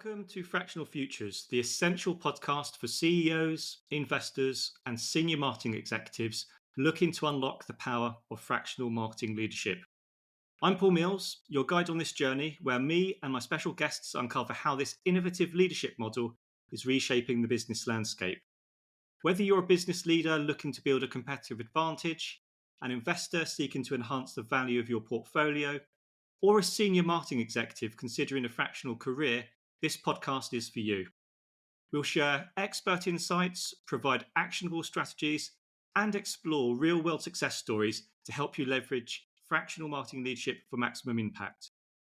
Welcome to Fractional Futures, the essential podcast for CEOs, investors, and senior marketing executives looking to unlock the power of fractional marketing leadership. I'm Paul Mills, your guide on this journey, where me and my special guests uncover how this innovative leadership model is reshaping the business landscape. Whether you're a business leader looking to build a competitive advantage, an investor seeking to enhance the value of your portfolio, or a senior marketing executive considering a fractional career, this podcast is for you. We'll share expert insights, provide actionable strategies, and explore real-world success stories to help you leverage fractional marketing leadership for maximum impact.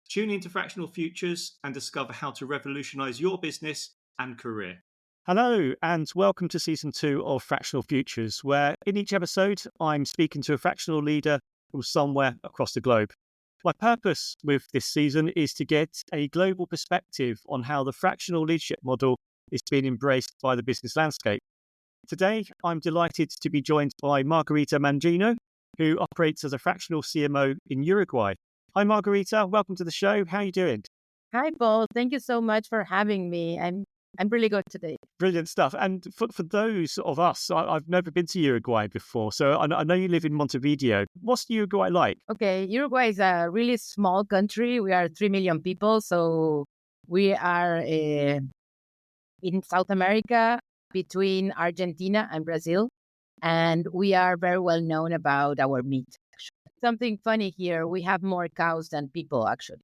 Tune into Fractional Futures and discover how to revolutionize your business and career. Hello, and welcome to Season 2 of Fractional Futures, where in each episode, I'm speaking to a fractional leader from somewhere across the globe. My purpose with this season is to get a global perspective on how the fractional leadership model is being embraced by the business landscape. Today, I'm delighted to be joined by Margarita Mangino, who operates as a fractional CMO in Uruguay. Hi, Margarita. Welcome to the show. How are you doing? Hi, Paul. Thank you so much for having me. I'm really good today. Brilliant stuff. And for those of us, I've never been to Uruguay before, so I know you live in Montevideo. What's Uruguay like? Okay, Uruguay is a really small country. We are 3 million people, so we are in South America between Argentina and Brazil, and we are very well known about our meat. Something funny here, we have more cows than people, actually.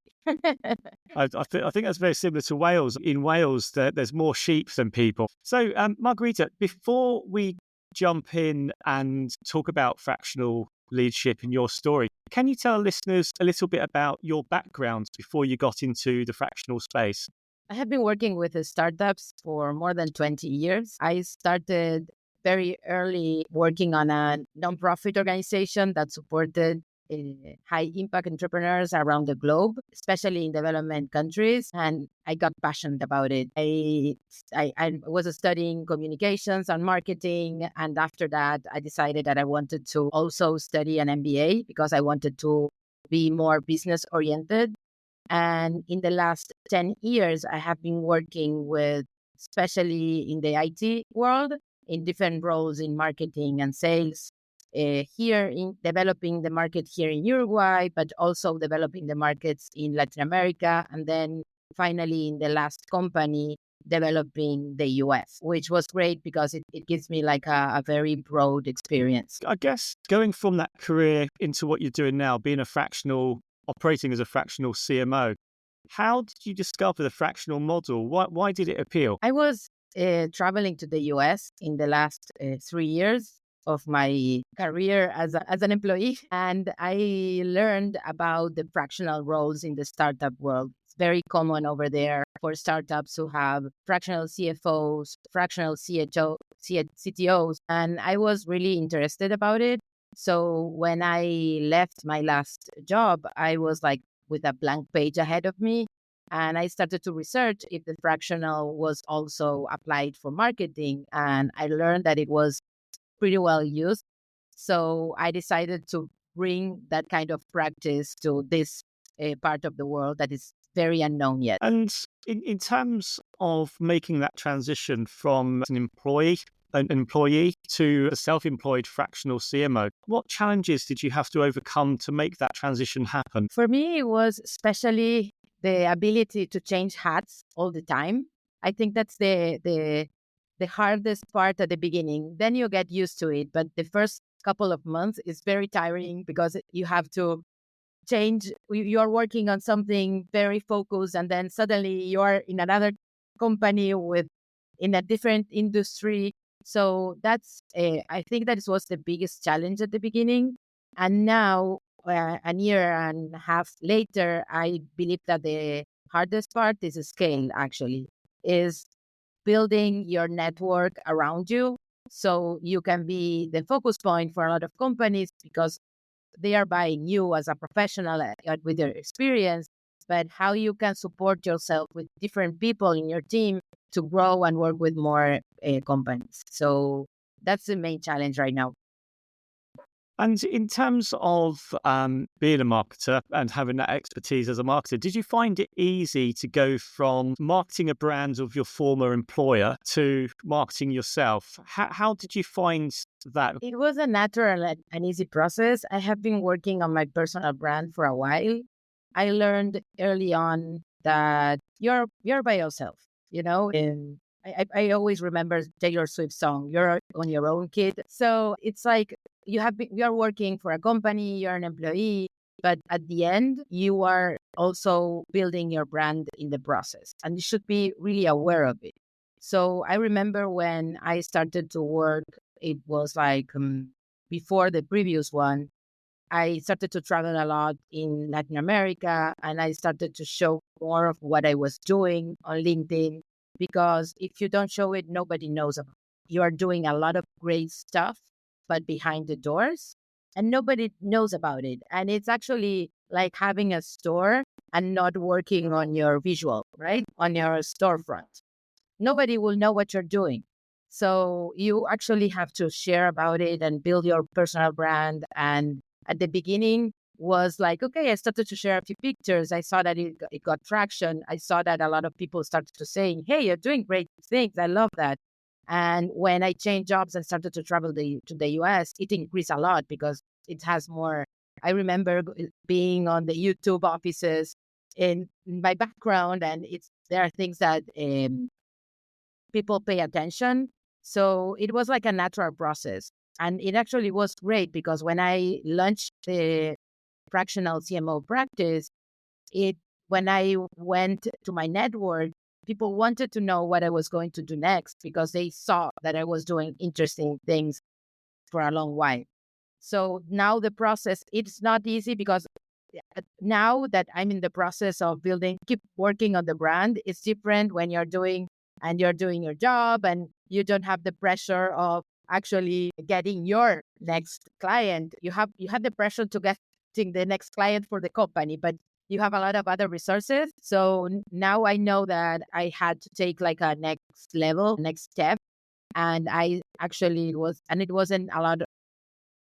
I think that's very similar to Wales. In Wales, there's more sheep than people. So, Margarita, before we jump in and talk about fractional leadership and your story, can you tell listeners a little bit about your background before you got into the fractional space? I have been working with startups for more than 20 years. I started very early working on a nonprofit organization that supported high impact entrepreneurs around the globe, especially in development countries. And I got passionate about it. I was studying communications and marketing. And after that, I decided that I wanted to also study an MBA because I wanted to be more business oriented. And in the last 10 years, I have been working with, especially in the IT world, in different roles in marketing and sales, here in developing the market here in Uruguay, but also developing the markets in Latin America. And then finally, in the last company, developing the US, which was great because it gives me like a very broad experience. I guess going from that career into what you're doing now, operating as a fractional CMO, how did you discover the fractional model? Why did it appeal? I was traveling to the US in the last 3 years of my career as an employee, and I learned about the fractional roles in the startup world. It's very common over there for startups to have fractional CFOs, fractional CTOs, and I was really interested about it. So when I left my last job, I was like with a blank page ahead of me. And I started to research if the fractional was also applied for marketing. And I learned that it was pretty well used. So I decided to bring that kind of practice to this part of the world that is very unknown yet. And in terms of making that transition from an employee to a self-employed fractional CMO, what challenges did you have to overcome to make that transition happen? For me, it was especially the ability to change hats all the time. I think that's the hardest part at the beginning. Then you get used to it. But the first couple of months is very tiring because you have to change. You are working on something very focused, and then suddenly you are in another company in a different industry. So that's, I think that was the biggest challenge at the beginning. And now, a year and a half later, I believe that the hardest part is scale, actually, is building your network around you so you can be the focus point for a lot of companies because they are buying you as a professional with your experience, but how you can support yourself with different people in your team to grow and work with more companies. So that's the main challenge right now. And in terms of being a marketer and having that expertise as a marketer, did you find it easy to go from marketing a brand of your former employer to marketing yourself? How did you find that? It was a natural and easy process. I have been working on my personal brand for a while. I learned early on that you're by yourself, and I always remember Taylor Swift's song, "You're on your own, kid." So it's like you're working for a company, you're an employee, but at the end, you are also building your brand in the process, and you should be really aware of it. So I remember when I started to work, it was like before the previous one. I started to travel a lot in Latin America, and I started to show more of what I was doing on LinkedIn, because if you don't show it, nobody knows about it. You are doing a lot of great stuff, but behind the doors, and nobody knows about it. And it's actually like having a store and not working on your visual, right? On your storefront. Nobody will know what you're doing. So you actually have to share about it and build your personal brand. And at the beginning was like, okay, I started to share a few pictures. I saw that it got traction. I saw that a lot of people started to say, hey, you're doing great things. I love that. And when I changed jobs and started to travel to the US, it increased a lot because it has more. I remember being on the YouTube offices in my background, and there are things that people pay attention. So it was like a natural process. And it actually was great because when I launched the Fractional CMO practice, when I went to my network, people wanted to know what I was going to do next because they saw that I was doing interesting things for a long while. So now the process, it's not easy because now that I'm in the process of keep working on the brand, it's different when you're doing your job and you don't have the pressure of actually getting your next client. You have the pressure to getting the next client for the company, but you have a lot of other resources. So now I know that I had to take like a next step. And it wasn't a lot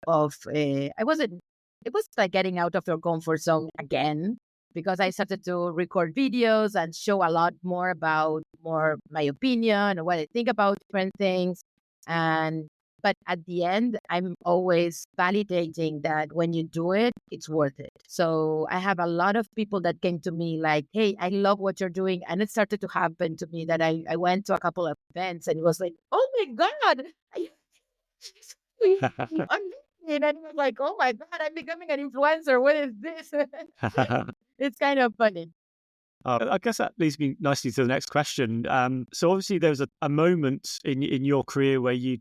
of, it was like getting out of your comfort zone again, because I started to record videos and show a lot more about my opinion and what I think about different things. But at the end, I'm always validating that when you do it, it's worth it. So I have a lot of people that came to me like, hey, I love what you're doing. And it started to happen to me that I went to a couple of events and it was like, oh my God, and I was like, oh my God, I'm becoming an influencer. What is this? It's kind of funny. I guess that leads me nicely to the next question. So obviously there was a moment in your career where you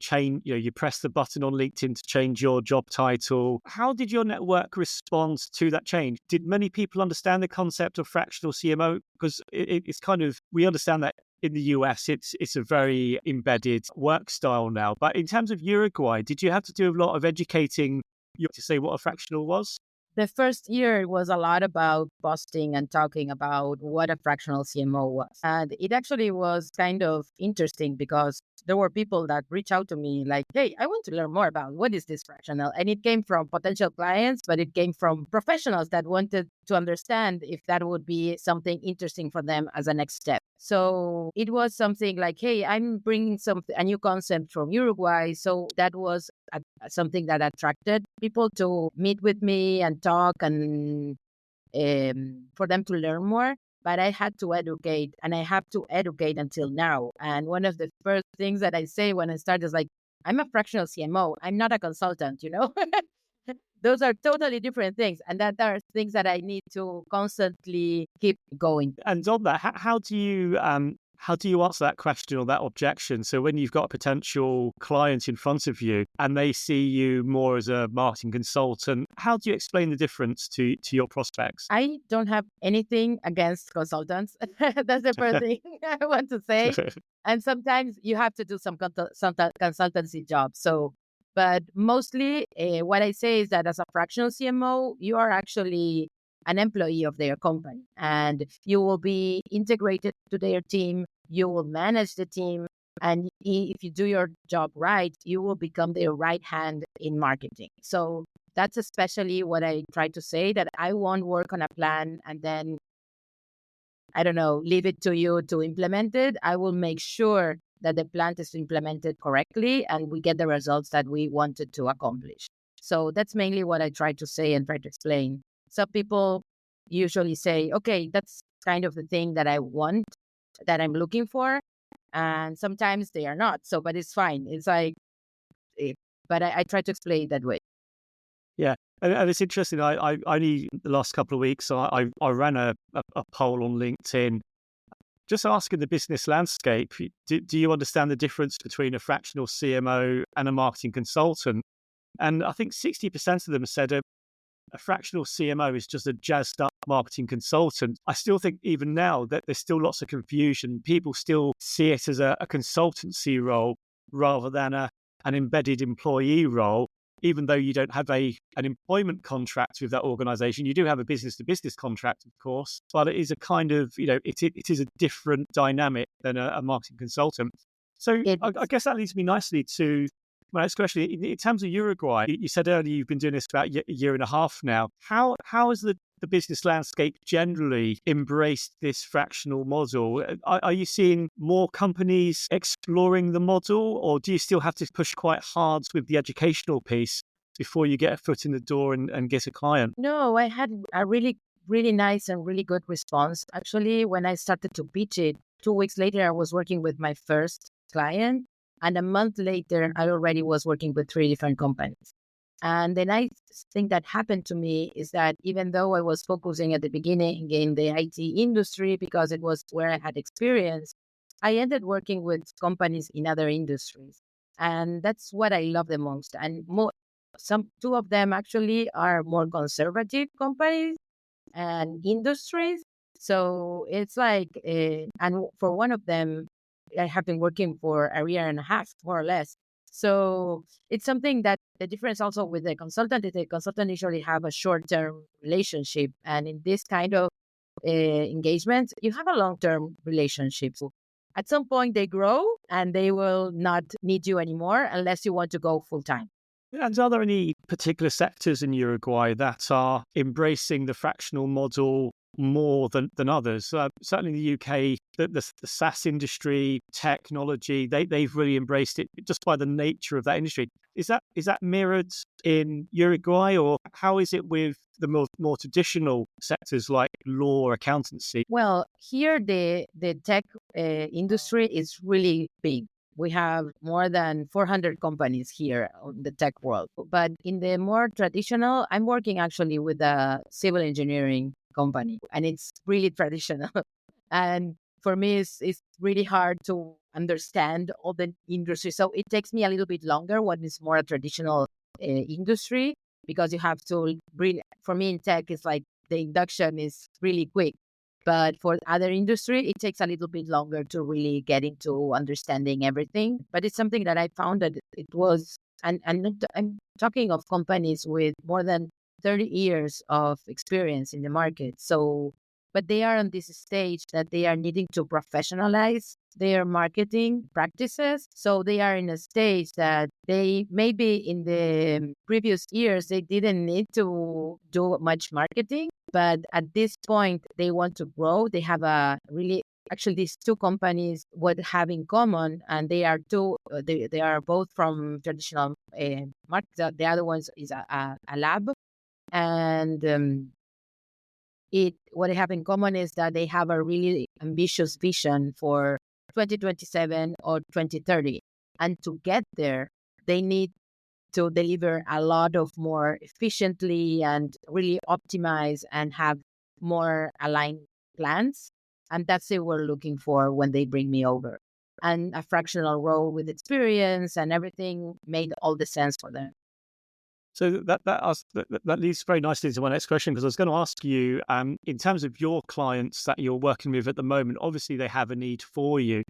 pressed the button on LinkedIn to change your job title. How did your network respond to that change? Did many people understand the concept of fractional CMO? Because it's kind of, we understand that in the US, it's a very embedded work style now. But in terms of Uruguay, did you have to do a lot of educating to say what a fractional was? The first year was a lot about posting and talking about what a fractional CMO was. And it actually was kind of interesting because there were people that reached out to me like, hey, I want to learn more about what is this fractional. And it came from potential clients, but it came from professionals that wanted to understand if that would be something interesting for them as a next step. So it was something like, hey, I'm bringing a new concept from Uruguay. So that was something that attracted people to meet with me and talk and for them to learn more. But I had to educate, and I have to educate until now. And one of the first things that I say when I start is like, I'm a fractional CMO. I'm not a consultant, Those are totally different things. And that are things that I need to constantly keep going. And on that, how do you answer that question or that objection? So when you've got a potential client in front of you and they see you more as a marketing consultant, how do you explain the difference to your prospects? I don't have anything against consultants. That's the first thing I want to say. And sometimes you have to do some consultancy jobs. So, but mostly what I say is that as a fractional CMO, you are actually an employee of their company and you will be integrated to their team. You will manage the team. And if you do your job right, you will become their right hand in marketing. So that's especially what I try to say, that I won't work on a plan and then, I don't know, leave it to you to implement it. I will make sure that the plan is implemented correctly and we get the results that we wanted to accomplish. So that's mainly what I try to say and try to explain. Some people usually say, okay, that's kind of the thing that I want, that I'm looking for. And sometimes they are not. So, but it's fine. It's like, but I try to explain it that way. Yeah, and it's interesting. I only the last couple of weeks, I ran a poll on LinkedIn, just asking the business landscape. Do you understand the difference between a fractional CMO and a marketing consultant? And I think 60% of them said a fractional CMO is just a jazzed up marketing consultant. I still think even now that there's still lots of confusion. People still see it as a consultancy role rather than an embedded employee role. Even though you don't have an employment contract with that organization, you do have a business to business contract, of course, but it is a kind of, it is a different dynamic than a marketing consultant. So I guess that leads me nicely to my next question. In terms of Uruguay, you said earlier you've been doing this about a year and a half now. How has the business landscape generally embraced this fractional model? Are you seeing more companies exploring the model, or do you still have to push quite hard with the educational piece before you get a foot in the door and get a client? No, I had a really, really nice and really good response. Actually, when I started to pitch it, 2 weeks later, I was working with my first client. And a month later, I already was working with 3 different companies. And the nice thing that happened to me is that even though I was focusing at the beginning in the IT industry because it was where I had experience, I ended working with companies in other industries. And that's what I love the most. And two of them actually are more conservative companies and industries. So it's like, and for one of them, I have been working for a year and a half, more or less. So it's something that the difference also with the consultant is the consultant usually have a short-term relationship. And in this kind of engagement, you have a long-term relationship. So at some point they grow and they will not need you anymore unless you want to go full-time. And are there any particular sectors in Uruguay that are embracing the fractional model more than others? Certainly in the UK, the SaaS industry, technology, they've really embraced it just by the nature of that industry. Is that mirrored in Uruguay, or how is it with the more traditional sectors like law or accountancy? Well, here the tech industry is really big. We have more than 400 companies here in the tech world. But in the more traditional, I'm working actually with a civil engineering company, and it's really traditional. And for me, it's really hard to understand all the industry. So it takes me a little bit longer when it's more a traditional industry, because you have to really, for me in tech, it's like the induction is really quick. But for other industry, it takes a little bit longer to really get into understanding everything. But it's something that I found that it was, and I'm talking of companies with more than 30 years of experience in the market. So, but they are on this stage that they are needing to professionalize their marketing practices. So they are in a stage that they maybe in the previous years, they didn't need to do much marketing. But at this point, they want to grow. They have a really, actually, these two companies, what have in common, and they are they are both from traditional market. The other one is a lab. And what they have in common is that they have a really ambitious vision for 2027 or 2030. And to get there, they need to deliver a lot of more efficiently and really optimize and have more aligned plans. And that's what we're looking for when they bring me over. And a fractional role with experience and everything made all the sense for them. So that leads very nicely into my next question, because I was going to ask you, in terms of your clients that you're working with at the moment, obviously they have a need for you.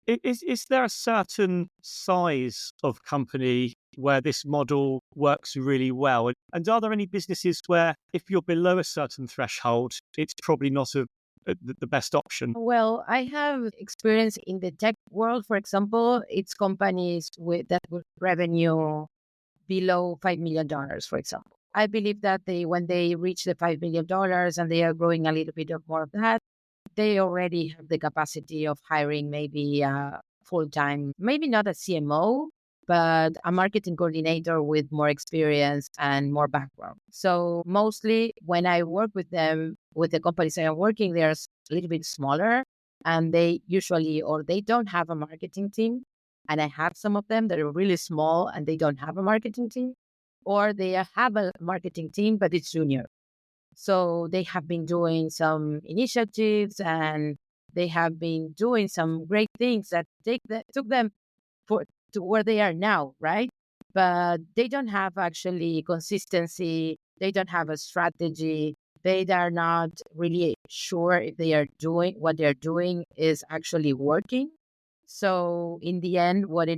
Is there a certain size of company where this model works really well? And are there any businesses where if you're below a certain threshold, it's probably not the best option? Well, I have experience in the tech world, for example. It's companies with revenue below $5 million, for example. I believe that when they reach the $5 million and they are growing a little bit of more of that, they already have the capacity of hiring maybe a full-time, maybe not a CMO, but a marketing coordinator with more experience and more background. So mostly when I work with them, with the companies I am working, they're a little bit smaller, and they usually, or they don't have a marketing team. And I have some of them that are really small and they don't have a marketing team, or they have a marketing team, but it's junior. So they have been doing some initiatives and they have been doing some great things that took them to where they are now, right? But they don't have actually consistency. They don't have a strategy. They are not really sure if they are doing what they're doing is actually working. So in the end, what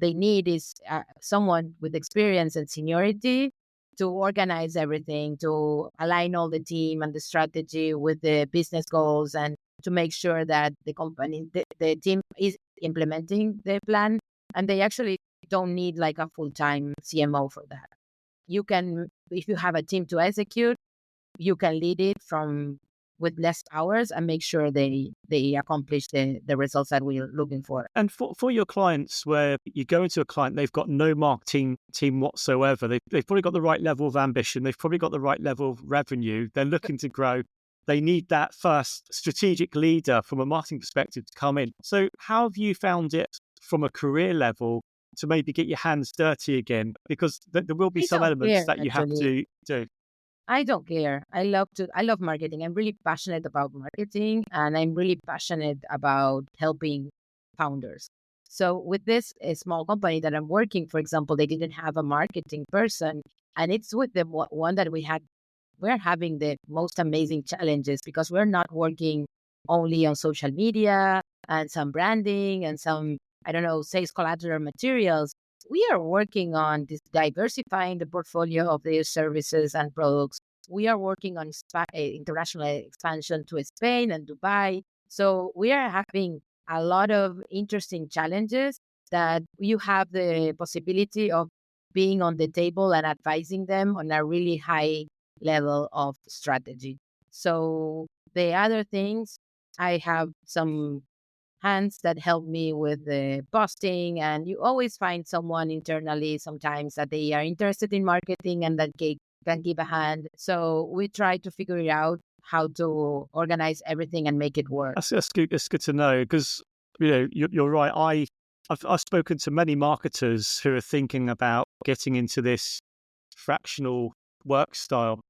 they need is someone with experience and seniority to organize everything, to align all the team and the strategy with the business goals, and to make sure that the team is implementing the plan. And they actually don't need like a full-time CMO for that. You can, if you have a team to execute, you can lead it with less hours and make sure they accomplish the results that we're looking for. And for your clients, where you go into a client, they've got no marketing team whatsoever. They've probably got the right level of ambition. They've probably got the right level of revenue. They're looking to grow. They need that first strategic leader from a marketing perspective to come in. So how have you found it from a career level to maybe get your hands dirty again? Because there will be some elements that you have to do. I don't care. I love marketing. I'm really passionate about marketing, and I'm really passionate about helping founders. So with this small company that I'm working, for example, they didn't have a marketing person, and it's with the one that we're having the most amazing challenges because we're not working only on social media and some branding and some, I don't know, sales collateral materials. We are working on diversifying the portfolio of their services and products. We are working on international expansion to Spain and Dubai. So we are having a lot of interesting challenges that you have the possibility of being on the table and advising them on a really high level of strategy. So the other things, I have some hands that help me with the posting, and you always find someone internally sometimes that they are interested in marketing and that can give a hand. So we try to figure it out how to organize everything and make it work. That's good to know, because you're right. I've spoken to many marketers who are thinking about getting into this fractional work style,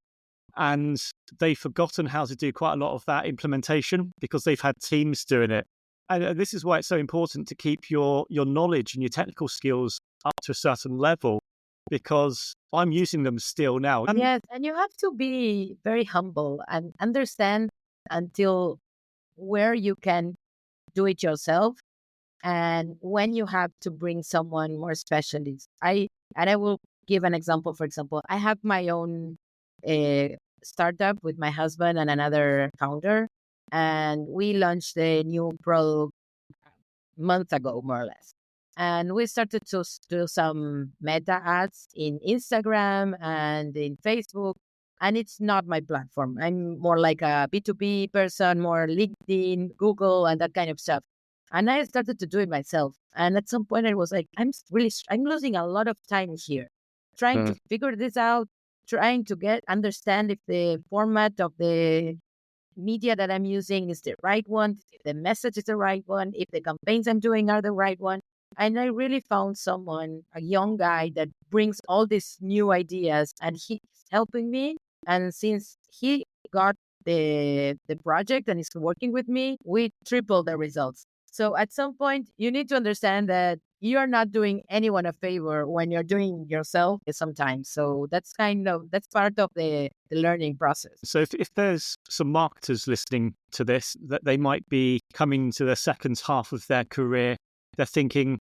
and they've forgotten how to do quite a lot of that implementation because they've had teams doing it. And this is why it's so important to keep your knowledge and your technical skills up to a certain level, because I'm using them still now. Yes, and you have to be very humble and understand until where you can do it yourself and when you have to bring someone more specialist. I will give an example. For example, I have my own startup with my husband and another founder, and we launched a new product a month ago, more or less. And we started to do some meta ads in Instagram and in Facebook. And it's not my platform. I'm more like a B2B person, more LinkedIn, Google, and that kind of stuff. And I started to do it myself. And at some point I was like, I'm losing a lot of time here, trying to figure this out, trying to understand if the format of the media that I'm using is the right one, if the message is the right one, if the campaigns I'm doing are the right one. And I really found someone, a young guy that brings all these new ideas, and he's helping me. And since he got the project and is working with me, we tripled the results. So at some point, you need to understand that you're not doing anyone a favor when you're doing yourself sometimes. So that's part of the learning process. So if there's some marketers listening to this, that they might be coming to the second half of their career, they're thinking,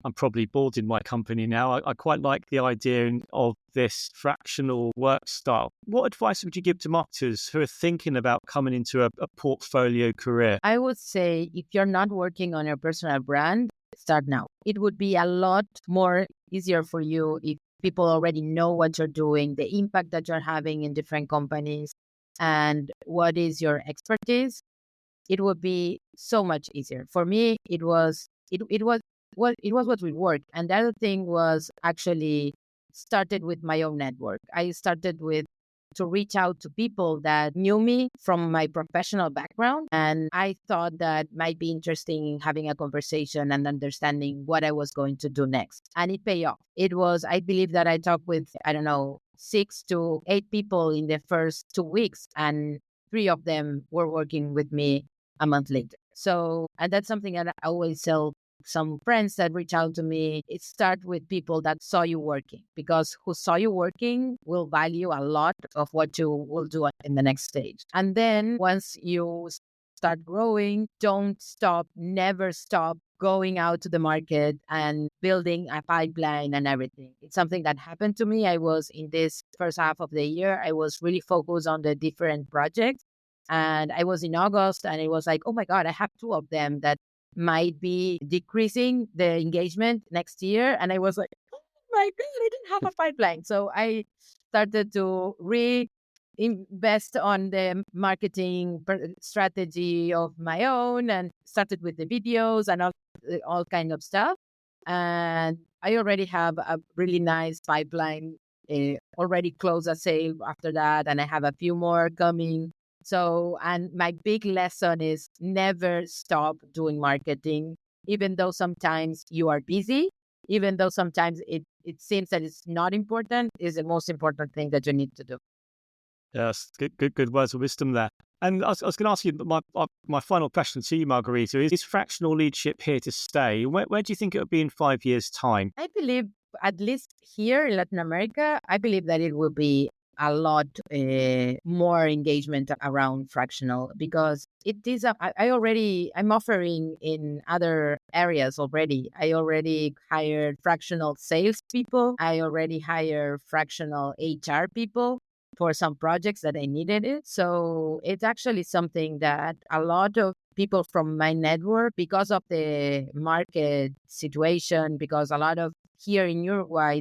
I'm probably bored in my company now. I quite like the idea of this fractional work style. What advice would you give to marketers who are thinking about coming into a portfolio career? I would say if you're not working on your personal brand, start now. It would be a lot more easier for you if people already know what you're doing, the impact that you're having in different companies, and what is your expertise, it would be so much easier. For me, it was what would work. And the other thing was actually started with my own network. I started with to reach out to people that knew me from my professional background. And I thought that might be interesting in having a conversation and understanding what I was going to do next. And it paid off. It was, I believe that I talked with, I don't know, 6 to 8 people in the first 2 weeks, and 3 of them were working with me a month later. So, and that's something that I always tell some friends that reach out to me. It starts with people that saw you working, because who saw you working will value a lot of what you will do in the next stage. And then once you start growing, don't stop, never stop going out to the market and building a pipeline and everything. It's something that happened to me. I was in this first half of the year, I was really focused on the different projects. And I was in August, and it was like, oh my God, I have 2 of them that might be decreasing the engagement next year. And I was like, oh my God, I didn't have a pipeline. So I started to reinvest on the marketing strategy of my own, and started with the videos and all kind of stuff. And I already have a really nice pipeline, already closed a sale after that. And I have a few more coming. So, and my big lesson is never stop doing marketing, even though sometimes you are busy, even though sometimes it seems that it's not important, is the most important thing that you need to do. Yes, good words of wisdom there. And I was going to ask you, my final question to you, Margarita, is fractional leadership here to stay? Where do you think it will be in 5 years' time? I believe, at least here in Latin America, I believe that it will be a lot more engagement around fractional, because it is I'm offering in other areas already. I already hired fractional sales people. I already hired fractional HR people for some projects that I needed it. So it's actually something that a lot of people from my network, because of the market situation, because a lot of here in Uruguay,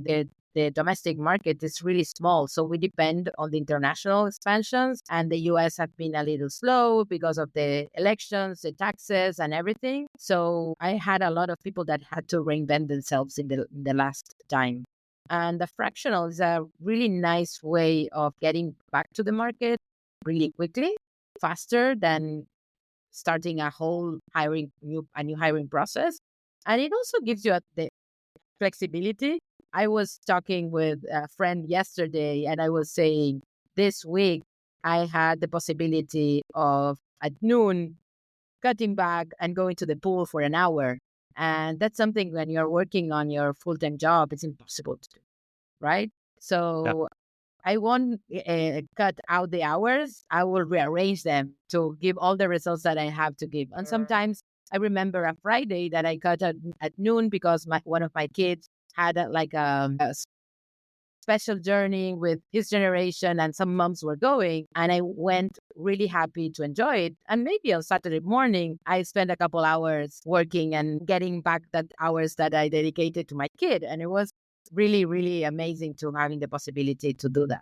the domestic market is really small. So we depend on the international expansions, and the US have been a little slow because of the elections, the taxes and everything. So I had a lot of people that had to reinvent themselves in the last time. And the fractional is a really nice way of getting back to the market really quickly, faster than starting a new hiring process. And it also gives you the flexibility. I was talking with a friend yesterday, and I was saying this week I had the possibility of at noon cutting back and going to the pool for an hour. And that's something when you're working on your full-time job, it's impossible to do, right? So I won't cut out the hours. I will rearrange them to give all the results that I have to give. And sometimes I remember a Friday that I cut at noon because one of my kids had a special journey with his generation, and some moms were going, and I went really happy to enjoy it. And maybe on Saturday morning, I spent a couple hours working and getting back that hours that I dedicated to my kid. And it was really, really amazing to having the possibility to do that.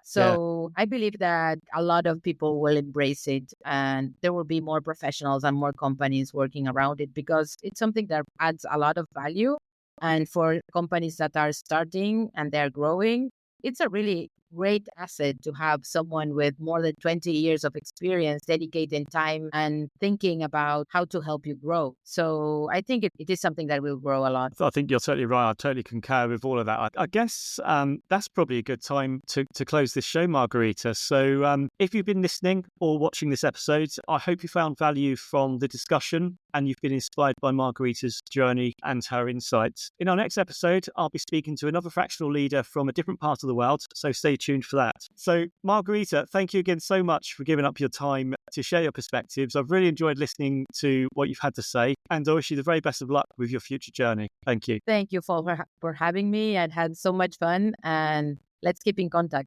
So I believe that a lot of people will embrace it, and there will be more professionals and more companies working around it, because it's something that adds a lot of value. And for companies that are starting and they're growing, it's a really great asset to have someone with more than 20 years of experience dedicating time and thinking about how to help you grow. So I think it is something that will grow a lot. I think you're totally right. I totally concur with all of that. I guess that's probably a good time to close this show, Margarita. So if you've been listening or watching this episode, I hope you found value from the discussion and you've been inspired by Margarita's journey and her insights. In our next episode, I'll be speaking to another fractional leader from a different part of the world, so stay tuned for that. So Margarita, thank you again so much for giving up your time to share your perspectives. I've really enjoyed listening to what you've had to say, and I wish you the very best of luck with your future journey. Thank you. Thank you for having me. I had so much fun, and let's keep in contact.